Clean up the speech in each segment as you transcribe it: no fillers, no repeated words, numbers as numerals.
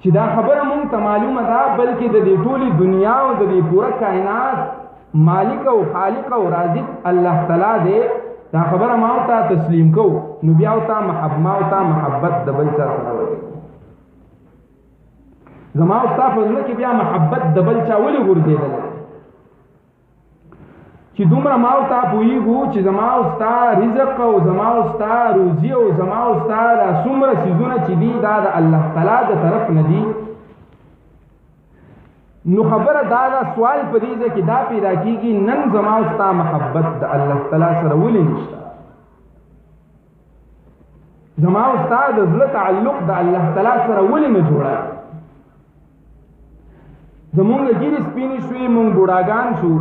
چې دا خبره مونږ ته معلومه ده بلکې د دې ټولې دنیا او د دې پوره کائنات مالک او خالق او رازق الله تعالی دی. دا خبره ما ته تسلیم کو نو بیا او ته محبت د بل چا سره وي. زما او ستا په زړه کې بیا محبت د بل چا ولې غورځېدل چې دومره ما او ته پوهېږو چې زما او ستا رزق او زما او ستا روزي او زما او ستا دا څومره څیزونه چې دي دا د الله تعالی د طرف نه دي. نو خبره دا سوال په دې ځای کې دا پیدا کېږي نن زما او ستا محبت د الله تعالی سره ولې نشته؟ زما او ستا د زړه تعلق د الله تعالی سره ولې نه جوړه؟ زمونږ ګیرې سپینې شوې مونږ بوډاګان شو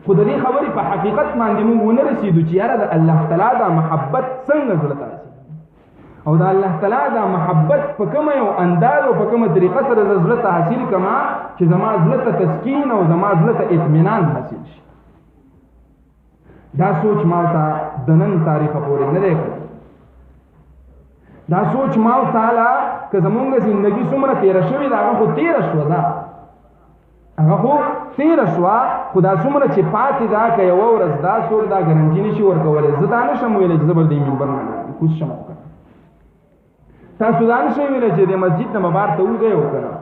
خو د دې خبرې په حقیقت باندې مونږ ونه رسېدو چې یاره د الله تعالی دا محبت څنګه زړه ته رسېږي او د الله تعالی دا محبت په کومه یو انداز او په کومه طریقه سره د زړه ته حاصل کما چې زما زړه ته تسکین او زما زړه ته اطمینان حاصل شي. دا سوچ ما ته د نن تاریخ پورې نه دی کړی. دا سوچ ما تعالی که زمونږ زندگی څومره تېره شوې ده هغه خو تېره شوه ده هغه خو تېره شوه خو دا څومره چې پاتې ده که یوه ورځ دا څوک دا ګرنټي نشي ورکولی. زه دا نشم ویلی چې زه به د دې منبر نه کوز شم او که نه تاسو دا نشئ ویلی چې د مسجد نه به بار ته وځئ او که نه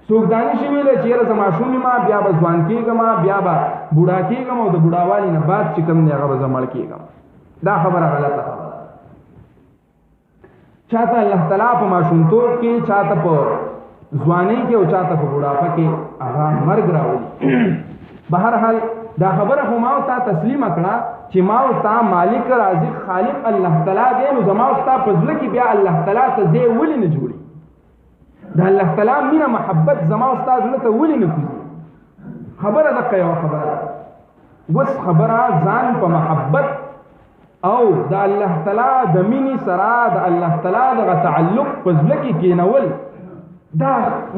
څوک دا نشي ویلی چې یاره زه ماشوم یم بیا به ځوان کېږم بیا به بوډا کېږم او د بوډاوالي نه بعد چې کوم دی هغه به زه مړ کېږم. دا خبره غلطه خبره ده. چاته الله تعالی په ماشومتوب کې چاته په ځوانۍ کې او چاته په بوډاپه کې هغه مرګ راولي. بهرحال دا خبره خو ما او تا تسلیمه کړه چې ما او تا مالک رازق خالق الله تعالی دی. نو زما او ستا په زړه کې بیا الله تعالی ته ځای ولې نه جوړي؟ د الله تعالی مینه محبت زما او ستا زړه ته ولې نه کوي؟ خبره دقه یوه خبره ده. اوس خبره ځان په محبت او د الله تعالی د مینې سره د الله تعالی دغه تعلق په زړه کې کېنول دا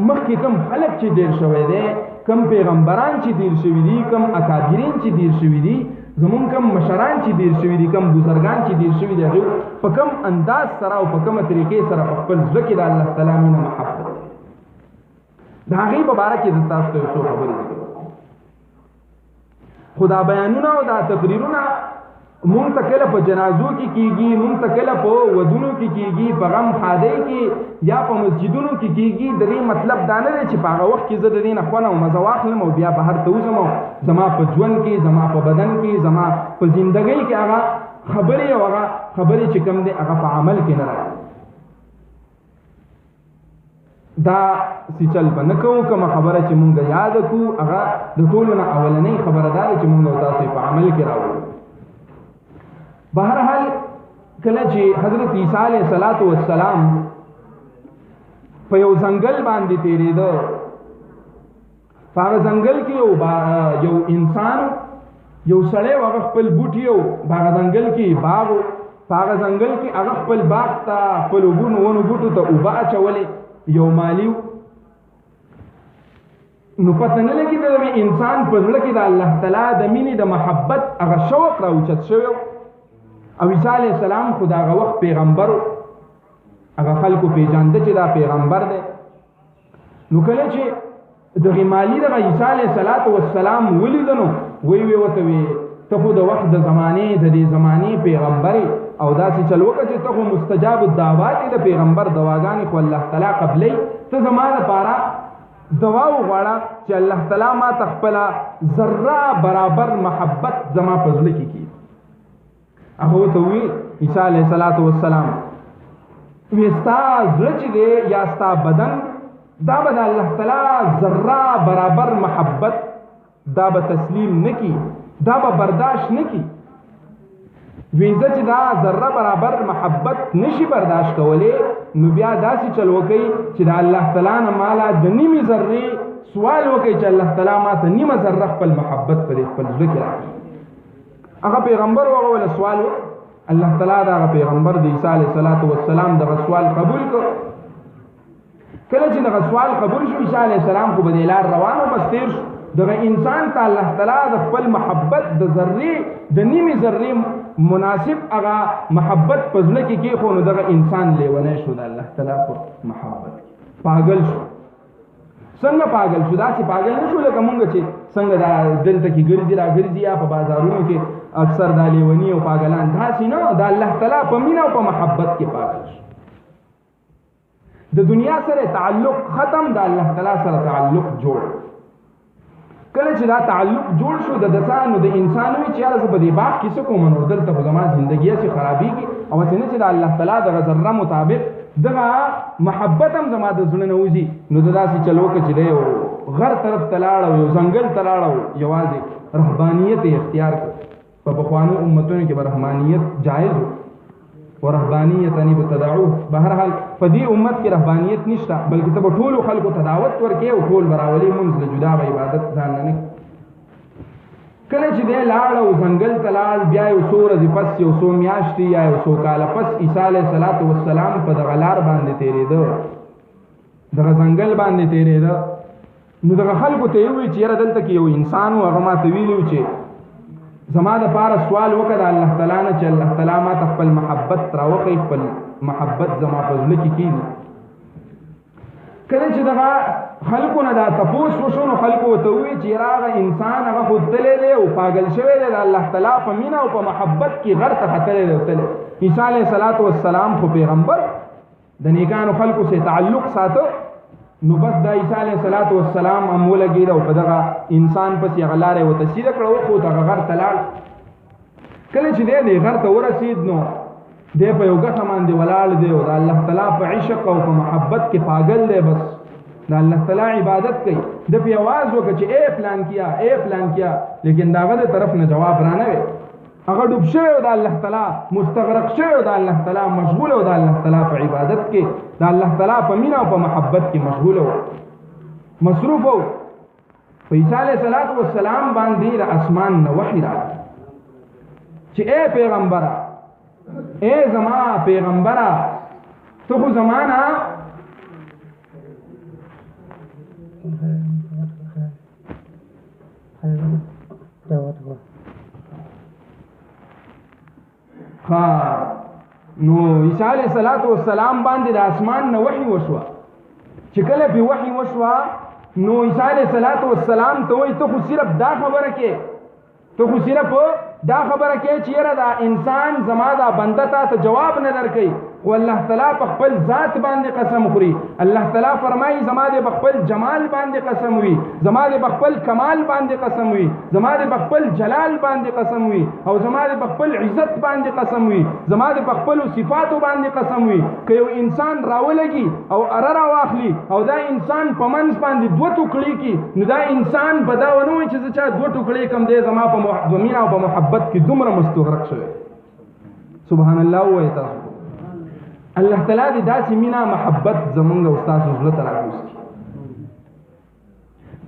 مخکې کم خلق چې ډېر شوی دی کم پیغمبران چې ډېر شوي دي کم اکابرین چې ډېر شوي دي زمونږ کم مشران چې ډېر شوي دي کم بزرګان چې ډېر شوي دي هغوی په کم انداز سره او په کومه طریقې سره په خپل زړه کې د الله تعالی مینه محبت د هغې په باره کې زه تاسو ته یو څو خبرې ذکر خو دا بیانونه او دا تقریرونه مونږ ته کله په جنازو کې کېږي مونږ ته کله په ودونو کې کېږي په غم ښادۍ کې یا په مسجدونو کې کېږي. د دې مطلب دا نه دی چې په هغه وخت کې زه د دې نه خوند او مزه واخلم او بیا بهر ته وځم او زما په ژوند کې زما په بدن کې زما په زندګۍ کې هغه خبرې او هغه خبرې چې کوم دی هغه په عمل کې نه راځي. دا سی چل به نه کوو. کومه خبره چې مونږ یاد کړو هغه د ټولو نه اولنۍ خبره دا ده چې مونږ او تاسو په عمل کې راوړو. بہرحال کله چې حضرت عیسی علیه السلام په یو ځنګل باندې تېرېده په هغه ځنګل کې یو انسان یو سړی و هغه خپل بوټي و په هغه ځنګل کې باغ و په هغه ځنګل کې هغه خپل باغ ته خپل ونو بوټو ته اوبه اچولې یو مالی نو پته نه لګي د انسان په زړه کې د الله تعالی د مینې د محبت هغه شوق راوچت شوی او عیسی علیه السلام خو د هغه وخت پیغمبر هغه خلکو پیژانده چې دا پیغمبر دی. نو کله چې دغه مالی دغه عیسی علیه السلام ولیده نو وی ورته وی ته خو د وخت د زمانې د دې زمانې پیغمبر او داسې چل وکړه چې ته خو مستجاب الدعوات د پیغمبر دواګانې خو الله تعالی قبلی ته زما دپاره دوا وغواړه چې الله تعالی ما ته خپله ذره برابر محبت زما په زړه کې کړي. هغه ورته وویل عیسی علیه السلام وی ستا زړه چې دی یا ستا بدن دا به د الله تعالی ذره برابر محبت دا به تسلیم نه کړي دا به برداشت نه کړي. وی زه چې دا ذره برابر محبت نشي برداشت کولی نو بیا داسې چل وکئ چې د الله تعالی نه ماله د نیمې ذرې سوال وکئ چې الله تعالی ما ته نیمه ذره خپل محبت په دې خپل زړه کې راکړي. هغه پیغمبر هغه ولا سوال الله تعالی دا هغه پیغمبر د عیسی علیه السلام دغه سوال قبول کړ. کله چې دغه سوال قبول شو عیسی علیه السلام خو به د لار روان و بس تېر شو. دغه انسان ته الله تعالی د خپل محبت د ذرې د نیمې ذرې مناسب هغه محبت پزله کې خو نو دغه انسان لیونی شو د الله تعالی په محبت پاگل شو. څنګه پاگل شو؟ داسې پاگل نه شو لکه مونږ چې څنګه دا دلته کې ګرځي را ګرځي یا په بازارونو کې اکثر دا لیونی او پاگلان، داسې نه، د الله تعالی په مینه او په محبت کې پاگل شو. د دنیا سره تعلق ختم، د الله تعالی سره تعلق جوړ. کله چې دا تعلق جوړ شو د دسانو د انسانوي چې یاره زه په دې باغ کې څه کوم نو دلته خو زما زندګي هسې خرابېږي، او هسې نه چې د الله تعالی دغه ذره مطابق دغه محبت هم زما د زړه نه وځي، نو د داسې چل وکړه چې دی یو غر طرف ته لاړ او یو ځنګل ته لاړ او یوازې رهبانیت یې اختیار کړ. په پخوانو امتونو کې به رهبانیت جایز و، ورهبانیت ان بتدعوه. بهرحال په دې امت کې رهبانیت نشته، بلکې ته به ټولو خلکو ته دعوت ورکې او ټول براولي مونځ له جدا به عبادت ځان نه. کله چې دی لاړ او ځنګل ته لاړ، بیا یو څو ورځې پس یو څو میاشتې یا یو څو کاله پس عیسی علیه السلام په دغه لار باندې تېرېده، دغه ځنګل باندې تېرېده. نو دغه خلکو ته یې وویل چې یاره دلته کې یو انسان و، هغه ما ته ویلي و چې زما دپاره سوال وکړه د الله تعالی نه چې الله تعالی ما ته خپل محبت راوښیي، خپل محبت زما په زړه کې کېږي. کله چې دغه خلکو نه دا تپوس وشو نو خلکو ورته ووایي چې یاره هغه انسان هغه خو تللی دی او پاگل شوی دی، د الله تعالی په مینه او په محبت کې غر ته ختلی دی. تللی عیسی علیه السلام خو پیغمبر د نیکانو خلکو سره تعلق ساته، نو بس دا عیسی علیه السلام هم ولګېد او په دغه انسان پسې هغه لاره یې ورته سیده کړه، وخوت هغه غر ته لاړ. کله چې دی دې غر ته ورسېد نو دی په یو ګټه باندې ولاړ دی او د الله تعالی په عشق او په محبت کې پاگل دی، بس د الله تعالی عبادت کوي. د په आवाज وکړه چې اے پلان کیا، اے پلان کیا، لیکن داغه د طرف نه جواب را نه وي. هغه ډوب شوی و د الله تعالی، مستغرق شوی و د الله تعالی، مشغول و د الله تعالی په عبادت کې، د الله تعالی په مینه او په محبت کې مشغول و، مصروف و. په عیسی علیه السلام باندې د اسمان نه وحی راغی چې اے پیغمبره، اے زما پیغمبره، تو خو زمانه نو عیسی علیه السلام باندې د اسمان نه وحی وشوه. چې کله به وحی وشوه نو عیسی علیه السلام ته وایي ته خو صرف دا خبره کې، ته خو صرف دا خبره کې چې یاره دا انسان زما دا بنده ته جواب نه درکوي، خو الله تعالی په خپل ذات باندې قسم خوري. الله تعالی فرمایي زما دې په خپل جمال باندې قسم وي، زما دې په خپل کمال باندې قسم وي، زما دې په خپل جلال باندې قسم وي، او زما دې په خپل عزت باندې قسم وي، زما دې په خپل صفاتو باندې قسم وي. که یو انسان راولګي او اره راواخلي او دا انسان په منځ باندې دوه ټوکړي کړي، نو دا انسان به دا ونه وایي چې زه چا دوه ټوکړي کم دی، زما په مینه او په محبت کې دومره مستغرق شوی. سبحان الله وایي تاسو. الله تعالی دې داسې مینه محبت زمونږ او ستاسو زړه ته راوستي،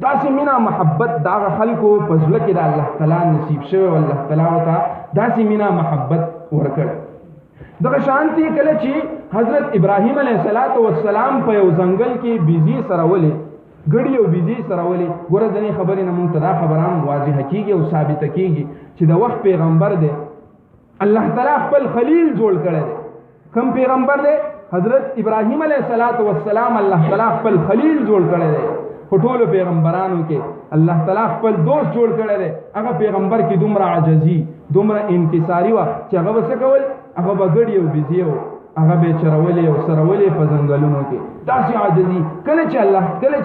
داسې مینه محبت د هغه خلکو په زړه کې د الله تعالی نصیب شوی او الله تعالی ورته داسې مینه محبت ورکړی. دغه شانتي کله چې حضرت ابراهیم علیه السلام په یو ځنګل کې بیزي سره ولې ګړي او بیزي سره ولې، ګوره دغه خبرې نه مونږ ته دا خبره هم واضحه کېږي او ثابته کېږي چې د وخت پیغمبر دی الله تعالی خپل خلیل جوړ کړی دی. کم پیغمبر دی؟ حضرت ابراهیم علیه السلام الله تعالی خپل خلیل جوړ کړی دی. په ټولو پیغمبرانو کې الله تعالی خپل دوست جوړ کړی دی. هغه پیغمبر کې دومره عاجزي، دومره انکساري وه چې هغه به څه کول، هغه به ګډي او بیزي و، هغه به چرولې او سرولې په ځنګلونو کې، داسې عاجزي. کله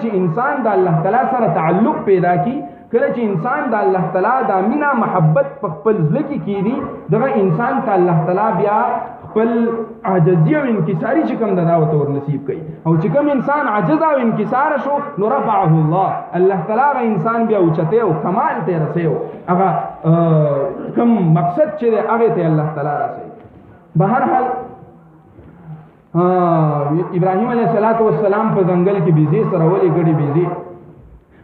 چې انسان د الله تعالی سره تعلق پیدا کی، کله چې انسان د الله تعالی د مینه محبت په خپل زړه کې کیږي، دغه انسان ته الله تعالی بیا خپل عاجزي او انکساري چې کوم د دعوت ور نصیب کوي. او چې کوم انسان عاجز او انکسار شو نو رفعه الله تعالی هغه انسان بیا اوچته او کمال ته رسېو، هغه کوم مقصد چې هغه ته الله تعالی رسېږي. بهرحال ابراهیم علیه السلام په ځنګل کې بیزي سره ولې ګډي بیزي،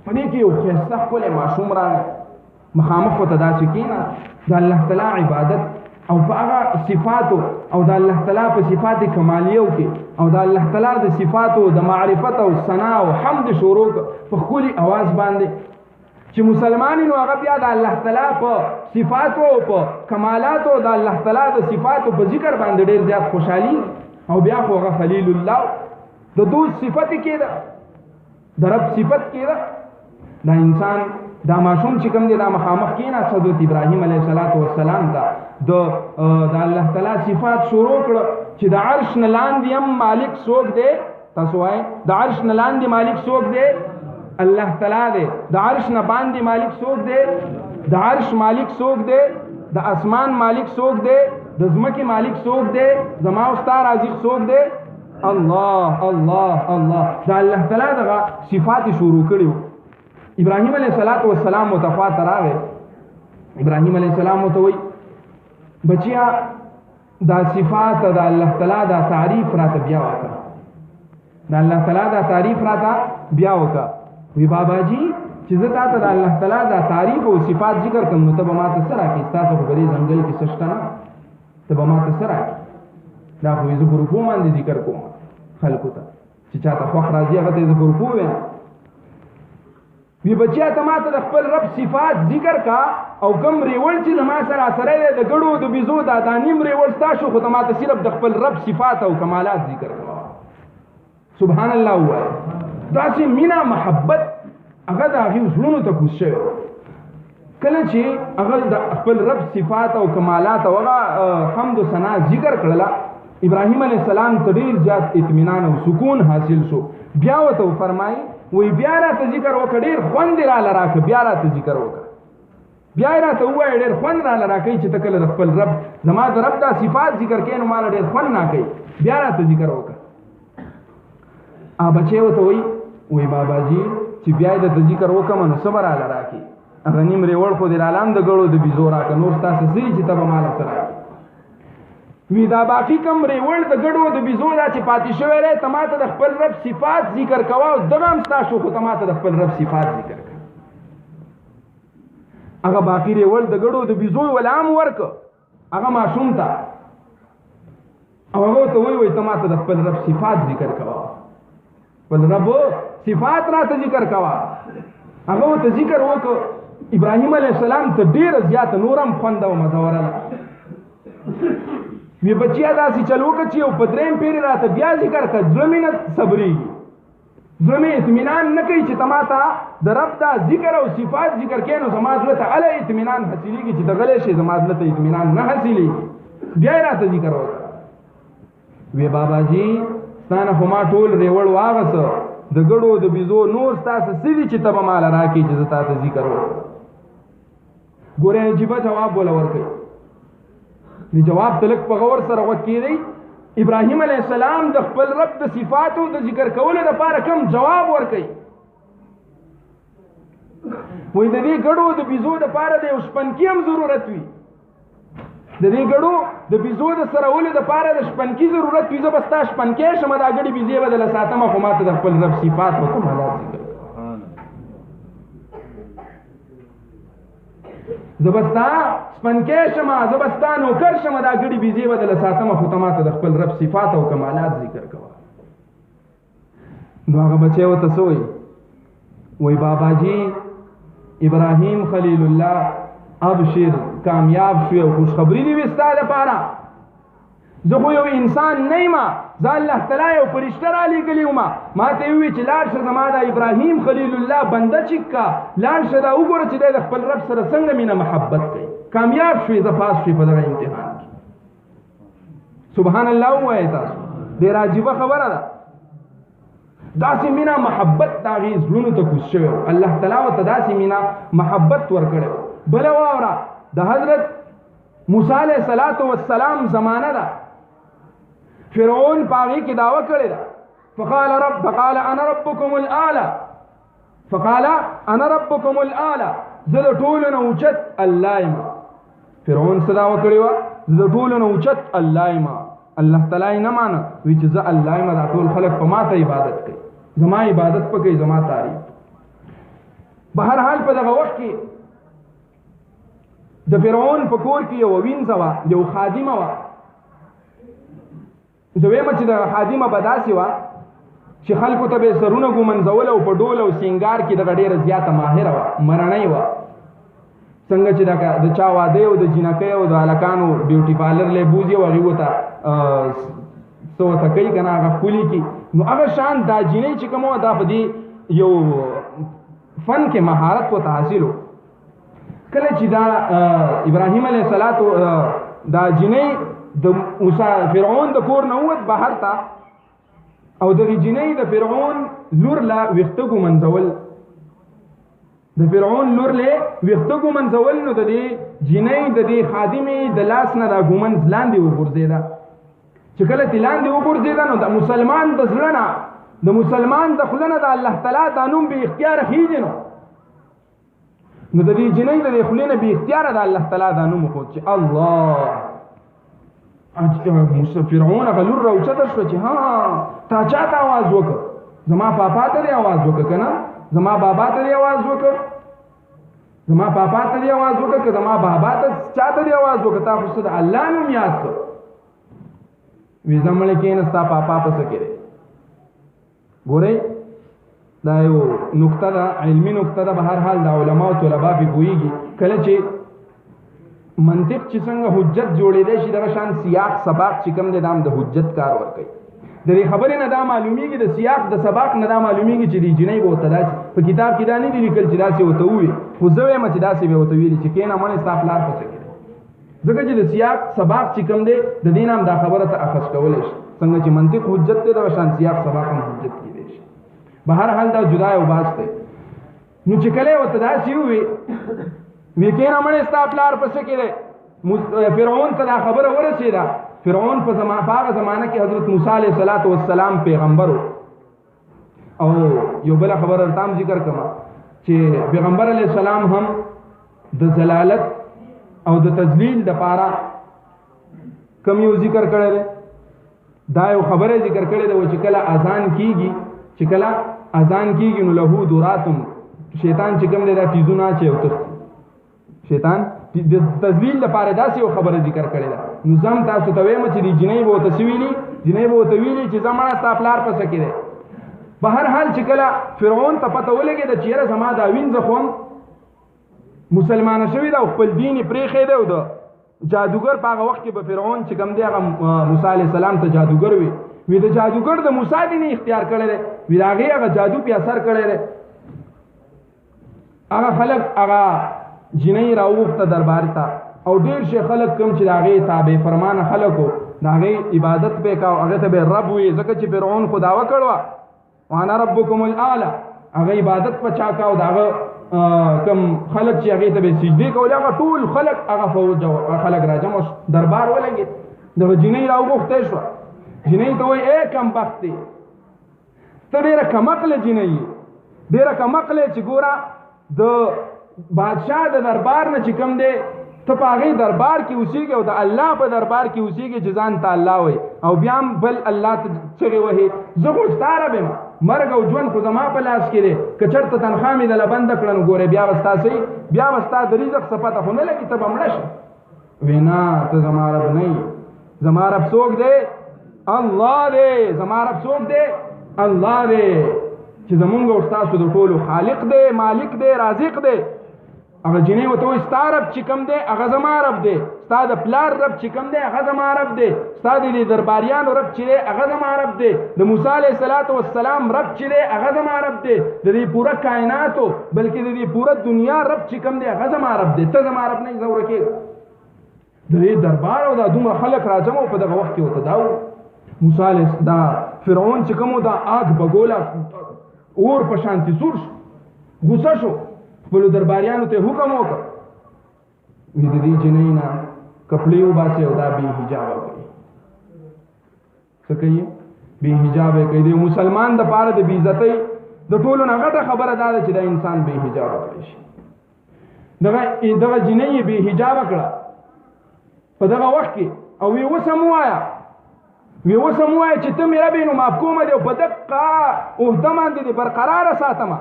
په دې کې یو ښایسته ښکلی ماشوم راغی، مخامخ ورته داسې کېنه، د الله تعالی عبادت او په هغه صفاتو او د الله تعالی په صفات کمالیو کې او د الله تعالی د صفاتو د معرفت او ثنا او حمد شروع په ښکلي اواز باندې چې مسلمان نو هغه بیا د الله تعالی په صفاتو او په کمالاتو د الله تعالی د صفاتو په ذکر باندې ډیر زیات خوشحالي او بیا خو هغه خلیل الله د دوست صفت کې ده د رب صفت کې ده. دا انسان دا معصوم چې کوم دی دا مخامخ کینا حضرت ابراهیم علیه السلام ته د الله تعالی صفات شروع کړ چې د عرش نه لاندې هم مالک څوک دی. تاسو وایي د عرش نه لاندې مالک څوک دی؟ الله تعالی دی. د عرش نه باندې مالک څوک دی؟ د عرش مالک څوک دی؟ د اسمان مالک څوک دی؟ د ځمکې مالک څوک دی؟ زما او ستا رازق څوک دی؟ الله الله الله. د الله تعالی دغه صفات شروع کړي. ابراهیم علیه السلام متخوا ته راغی. ابراهیم علیه السلام ته وایي بچیا دا صفات د الله تعالی دا تعریف راته بیا وکړه. د الله تعالی دا تعریف راته بیا وکړه. وی بابا جی چې زه تاسو د الله تعالی دا تعریف او صفات ذکر کوم نو ته به ما ته سره کې تاسو په دې ځنګل کې سشته نه ته به ما ته سره دا خو زه په روپو باندې ذکر کوم خلکو ته چې چاته خوښ راځي هغه ته زه په روپو وایم. وی بچیا ته ما ته د خپل رب صفات ذکر کا او کم ریول چې ما سره سره د ګړو د بيزو د دانیم ریول تاسو خو ته ما ته صرف د خپل رب صفات او کمالات ذکر کا. سبحان الله وای. دا چې مینا محبت هغه د هغه زړونو ته کوشش کله چې هغه د خپل رب صفات او کمالات او هغه حمد و ثنا ذکر کړل ابراهیم علیه السلام ته ډیر زیات اطمینان او سکون حاصل شو. بیا وته فرمایي وی بیا راته ذکر وکړ ډیر خوند را لراکه بیا راته ذکر وکړ بیا راته وای ډیر خوند را لراکه چې تکل د خپل رب زما د رب دا صفات ذکر کین مال ډیر خوند نه کوي بیا راته ذکر وکړ. ا بچي وته وی بابا جی چې بیا د ذکر وکم نو صبر را لراکه هغه نیم ریول خو د عالم د ګړو د بيزو راکه نور تاسو زی چې تب مال سره وی دا باقی کم ریول د ګړو د بيزو دا چې پاتې شوی ری تماته د خپل رب صفات ذکر کوا او دغه هم تاسو خو تماته د خپل رب صفات ذکر کړه. هغه باقی ریول د ګړو د بيزو ولام ورک هغه معصوم ته او هغه ته وی تماته د خپل رب صفات ذکر کوا ول رب صفات راته ذکر کوا. هغه ته ذکر وکړه ابراهیم علیه السلام ته ډیر زیات نورم خوند او مزه ورله. وی بچیا داسې چلو کچی او پدریم پیری راته بیا ذکر کړ زمینه صبري زمینه اطمینان نه کوي چې تماته د رب دا ذکر او صفات ذکر کینو زمازله ته علی اطمینان حاصلېږي چې دغه شی زمازله ته اطمینان نه حاصلېږي بیا راته ذکر وکړه. وی بابا جی ستانه هما ټول ریوړ واغسه د ګړو د بيزو نور تاسو سړي چې تب مال راکې چې تاسو ذکر وکړه. ګوره عجیب جواب ولا ورکړي دی جواب تلک په غور سره وکړي. ابراهیم علیه السلام د خپل رب د صفاتو د ذکر کولو لپاره کوم جواب ورکړي. وای د دې ګړو د بيزو لپاره د شپنکی هم ضرورت وي د دې ګړو د بيزو د سرولو لپاره د شپنکی ضرورت وي. زه بستا شپنکی شمه دا ګړي بيزي بدل ساتمه خو ماته د خپل رب صفات او کمالات ذکر زبستا سپنکې شمه زبستا نوکر شمه دا ګړي بيزي بدل ساتمه خو تماته د خپل رب صفات او کمالات ذکر کوا. نو هغه بچي وته سوې وای بابا جی ابراهیم خلیل الله ابشر کامیاب شو او خوشخبری دی وستا لپاره. زه خو یو انسان نه یم زه الله تعالی یو فرشته را لېږلی وم ما ته وی چې لاړ شه زما د ابراهیم خلیل الله بنده چکا لاړ شه دا وګوره چې د خپل رب سره څنګه مینه محبت کوي. کامیاب شوې زه پاس شوې په دغه امتحان کې. سبحان الله وایي تاسو ډېر عجیبه خبره ده. داسې مینه محبت د هغې زړونو ته کوز شوی الله تعالی ورته داسې مینه محبت ورکړی. بله واوره د حضرت موسی علیه السلام زمانه ده. فرعون پاغي کې دعوه کړې ده فقال انا ربكم الاعلى زه د ټولو نه اوچت الله یم. فرعون څه دعوه کړې وه زه د ټولو نه اوچت الله یم. الله تعالی نه مانه وی چې زه الله یم دا ټول خلک په ما ته عبادت کوي زما عبادت په کوي زما تعریف. بهر حال په دغه وخت کې د فرعون په کور کې یو وینځه وه یو خادمه وه. زه وایم چې د خادمه به داسې وه چې خلکو ته به سرونه ګومنځول او په ډول او سینګار کې دغه ډېره زیاته ماهره وه، مرنۍ وه. څنګه چې د چا واده او د جینکۍ او د هلکانو بیوټي پارلر لی بوځي او هغې ورته څه ورته کوي که نه هغه ښکلي کړي. نو هغه شان دا جینۍ چې کومه وه دا په دې یو فن کې مهارت ورته حاصل و. کله چې دا ابراهیم علیه السلام دا جینۍ د فرعون د کور نه ووت بهر ته او دغې جینۍ د فرعون لور له ویښته ګومنځول، د فرعون لور له ویښته ګومنځول. نو د دې جینۍ د دې خادمې د لاس نه دا ګومنځ لاندې وغورځېده. چې کله چې لاندې وغورځېده نو د مسلمان د زړه نه د مسلمان د خوله نه د الله تعالی دا نوم بې اختیاره خېږي. نو د دې جینۍ د دې خولې نه بې اختیاره د الله تعالی دا نوم وښود چې الله. فرعون هغه لور راوچته شوه چې ها تا چا ته آواز وکړ؟ زما پاپا ته دې آواز وکړ که نه؟ زما بابا ته دې آواز وکړ؟ زما پاپا ته دې آواز وکړ که زما بابا ته چا ته دې آواز وکړ؟ تا خو څه د الله نوم یاد کړ. وي زه مړی کښېنه ستا پاپا په څه کې دی؟ ګورئ دا یو نکته ده، علمي نکته ده. به هر حال د علماو طلبا پې پوهېږي. کله چې منطق چې څنګه حجت جوړېدی شي دغه شان سیاق سباق چې کوم دی دا هم د حجت کار ورکوي. د دې خبرې نه دا معلومیږي، د سیاق د سباق نه دا معلومیږي چې دې جینۍ به ورته داسې په کتاب کې دا نه دي لیکل چې داسې ورته ووایي، خو زه وایم چې داسې به ورته ویلي چې کښېنه مړې ستا پلار په څه کې دی. ځکه چې د سیاق سباق چې کوم دی د دې نه هم دا خبره ته اخذ کولی شي. څنګه چې منطق حجت دی دغه شان سیاق سباق هم حجت کېدی شي. به هر حال دا جدا یو باس دی. نو چې کله یې ورته داسې ووایي وی کښېنه مړې ستا پلار په څه کې دی، فرعون ته دا خبره ورسېده. فرعون په هغه زمانه کې حضرت موسی علیه السلام پیغمبر و. او یو بله خبره درته هم ذکر کړم چې پیغمبر علیه السلام هم د ضلالت او د تذلیل دپاره کوم یو ذکر کړی دی. دا یو خبره ذکر کړې ده چې کله اذان کېږي نو له دوراتم شیطان چې کوم دی دا فیزونه اچي او تښتي. شیطان د تذلیل لپاره داسې یو خبره ذکر کړې ده. نو زه هم تاسو ته وایم چې دې جینۍ به ورته څه ویلي؟ جینۍ به ورته ویلي چې زه مړه ستا پلار په څه کې دی. په هر حال چې کله فرعون ته پته ولګېده چې یاره زما دا وینځه خو هم مسلمانه شوې ده او خپل دین یې پرېښی دی او د جادوګر په هغه وخت کې به فرعون چې کوم دی هغه موسی علیه السلام ته جادوګر وي د جادوګر د موسی دین اختیار کړی دی. وي د هغې هغه جادو پې اثر کړی دی. هغه خلک هغه جینۍ راوغوښته دربار ته او ډېر شي خلک کوم چې د هغې تابع فرمانه خلک وو د هغې عبادت پې کا او هغې ته به رب وي. ځکه چې فرعون خو دعوه کړې وه وانا ربکم الاعلی، هغه عبادت په چا کا او د هغه کوم خلک چې هغې ته به سجدې کولې هغه ټول خلک هغه فوج خلک راجمع دربار ولګېد. دغه جینۍ راوغوښتی شوه. جینۍ ته وایي ای کمبختې ته ډېره کمقله جینۍ یې، ډېره کمقله چې ګوره د بادشاہ د دربار نه چې کوم دی ته په هغې دربار کې اوسېږي او د الله په دربار کې اوسېږي چې ځان ته الله وایي او بیا هم بل الله ته چغې وهې. زه خو ستا رب یم، مرګ او ژوند خو زما په لاس کې دی. که چېرته تنخوا مې دله بنده کړه نو ګورې بیا به ستا صحیح بیا به ستا د رزق څه پته خو نه لګي، ته به مړه شې. وایي نه ته زما رب نه یې، زما رب څوک دی؟ الله دی. زما رب څوک دی؟ الله دی چې زمونږ او ستاسو د ټولو خالق دی، مالک دی، رازق دی. هغه جینۍ ورته وایي ستا رب چې کوم دی هغه زما رب دی، ستا د پلار رب چې کوم دی هغه زما رب دی، ستا د دې درباریانو رب چې دی هغه زما رب دی، د موسی علیه السلام رب چې دی هغه زما رب دی، د دې پوره کائناتو بلکې د دې پوره دنیا رب چې کوم دی هغه زما رب دی. ته زما رب نه یې، زه ورکېږه. د دې دربار او دا دومره خلک راجمع په دغه وخت کې ورته دا موسی علیه دا فرعون چې کوم دا آگ بګوله اور په شانتي سور شو، غوسه شو، خپلو درباریانو ته حکم وکړ وي د دې جینۍ نه کپړې وباسئ او دا بې حجابه کوي. څه کوي؟ بې حجابه کوي. د مسلمان دپاره د بېعزتۍ د ټولو نه غټه خبره دا ده چې دا انسان بې حجابه کړی شي. دغه جینۍ یې بې حجابه کړه په دغه وخت کې او وی اوس هم ووایه چې ته مې ربې نو معاف کومه دی او په دقه عهده باندې دې برقراره ساتمه،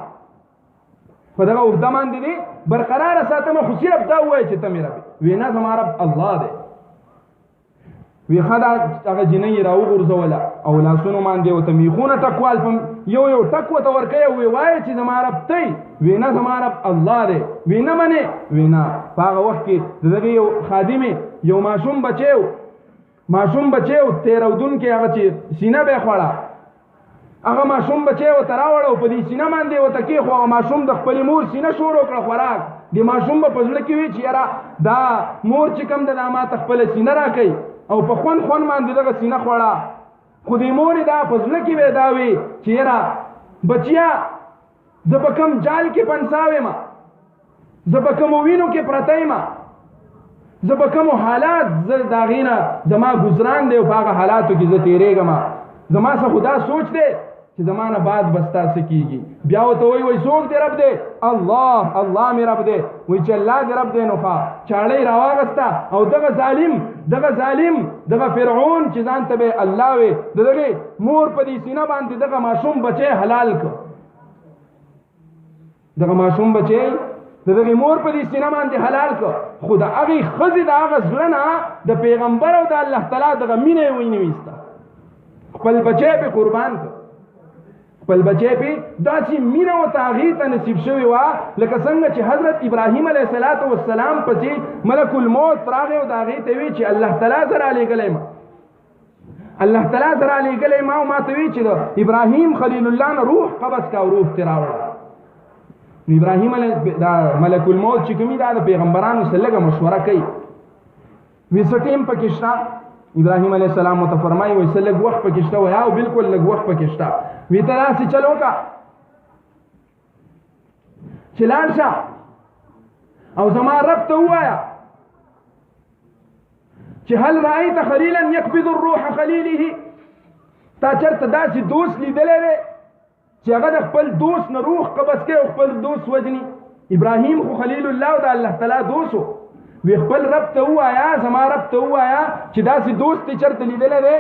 په دغه عهده باندې دې برقراره ساتمه، خو صرف دا ووایه چې ته مې ربې. وی نه زما رب الله دی. وی ښه دا هغه جینۍ یې راوغورځوله او لاسونو باندې ورته میخونه ټکوال په یو یو ټک ورته ورکوي او وایي چې زما رب تی وی نه زما رب الله دی وی نه منې وی نه. په هغه وخت کې د دغه یو خادمې یو ماشوم بچی و تیرودونکي هغه چې سینه به یې خوړه هغه ماشوم بچی ورته راوړه او په دې سینه باندې ورته کېښو. هغه ماشوم د خپلې مور سینه شروع کړه خوراک. د ماشوم به په زړه کې وي چې یاره دا مور چې کوم ده دا ماته خپله سینه راکوي او په خوند باندې دغه سینه خوړه. خو دې مورې دا په زړه کې به دا وي چې یاره بچیا زه په کوم جال کې پنساوې ما زه په کومو وینو کې پرته یم زه په کومو حالات زه د هغې نه زما ګزران دی او په هغه حالاتو کې زه تېرېږم. زما څه خو دا سوچ دی چې زما نه بعد به ستا څه کېږي. بیا ورته وایي څوک دې رب دی؟ الله مې رب دی. وایي چې الله دې رب دی نو ښه چاړۍ راواغسته او دغه ظالم دغه فرعون چې ځان ته به الله وي د دغې مور په دې سینه باندې دغه ماشوم بچی حلال کړ. دغه ماشوم بچی د دغې مور په دې سینه باندې حلال کړ. خو د هغې ښځې د هغه زړه نه د پیغمبر او د الله تعالی دغه مینه یې وینویسته. خپل بچی پې قربان کړ. خپل بچی پې داسې مینه ورته هغې ته نصیب شوې وه لکه څنګه چې حضرت ابراهیم علیه السلام پسې ملک الموت راغی او د هغې ته وی چې الله تعالی زه رالیږلی ما او ما ته وی چې د ابراهیم خلیل الله نه روح قبض کا او روح ترې راوړه. ابراهیم دا ملک الموت چې کومي دا د پیغمبرانو سره لږه مشوره کوي. وی څه ټیم پکې شته؟ ابراهیم علیه السلام ورته فرمایي وایي څه لږ وخت پکې شته. وایي او بلکل لږ وخت پکې شته. وی ته داسې چل وکړه چې لاړ شه او زما رب ته ووایه چې هل رأیت خلیلا یقبض الروح خلیله. تا چېرته داسې دوست لیدلی دی چې هغه د خپل دوست نه روح قبض کوي او خپل دوست وجني؟ ابراهیم خو خلیل الله او د الله تعالی دوست و. وی خپل رب ته ووایه زما رب ته ووایه چې داسې دوست دې چېرته لیدلی دی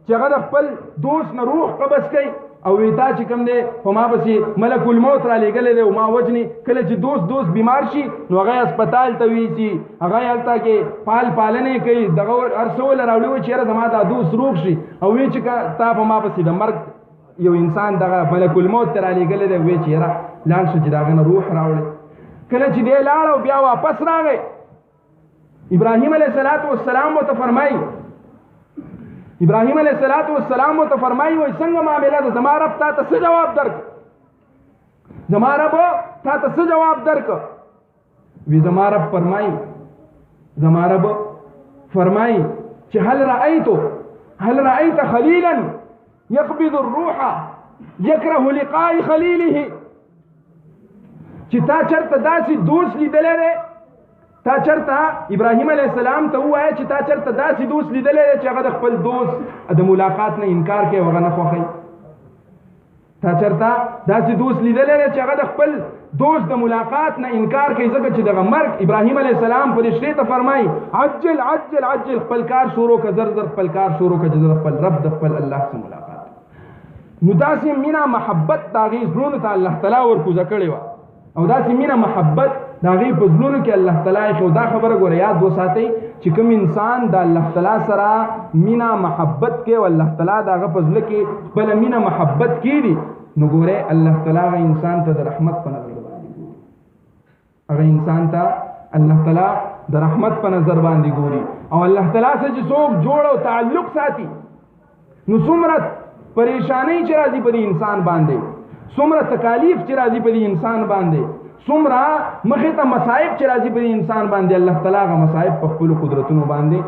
چې هغه د خپل دوست نه روح قبض کوي او وی تا چې کوم دی په ما پسې ملک الموت را لېږلی دی او ما وجني. کله چې دوست بیمار شي نو هغه هسپتال ته ویسي هغه هلته کې پالنې کوي دغه هر څه وله راوړي وایي چې یاره زما دا دوست روغ شي او وی چې تا په ما پسې د مرګ یو انسان دغه ملک الموت ته را لېږلی دی وی چې یاره لاړ شه چې د هغه نه روح راوړي. کله چې دی لاړ او بیا واپس راغی ابراهیم علیه السلام ورته فرمایي وایي څنګه معامله ده؟ زما رب تا ته څه جواب درک؟ وی زما رب فرمایي چې هل رأیت خلیلا یقبض الروح یکره لقاء خلیله. چې تا چېرته داسې دوست لیدلی دی تا چېرته ابراهیم علیه السلام ته ووایه چې تا چېرته داسې دوست لیدلی دی چې هغه د خپل دوست د ملاقات نه انکار کوي او هغه نه خوښوي؟ تا چېرته داسې دوست لیدلی دی چې هغه د خپل دوست د ملاقات نه انکار کوي؟ ځکه چې دغه مرګ ابراهیم علیه السلام فرشتې ته فرمایي عجل خپل کار شروع که زر خپل کار شروع که چې د خپل رب د خپل الله سره ملاقات. نو داسې مینه محبت د هغې زړونو ته الله تعالی ورکوزه کړې وه او داسې مینه محبت د هغې په زړونو کې الله تعالی ایښې. دا خبره ګوره یاد وساتئ چې کوم انسان د الله تعالی سره مینه محبت کوي او الله تعالی د هغه په زړه کې خپله مینه محبت کړي نو ګورئ الله تعالی هغه انسان ته د رحمت په نظر باندې ګوري. هغه انسان ته الله تعالی د رحمت په نظر باندې ګوري او الله تعالی سره چې څوک جوړ او تعلق ساتي نو څومره پریشانی چې راځي په دې انسان باندې څومره تکالیف چې راځي په دې انسان باندې څومره مخې ته مصائب چې راځي په دې انسان باندې الله تعالی هغه مصائب په خپلو قدرتونو باندې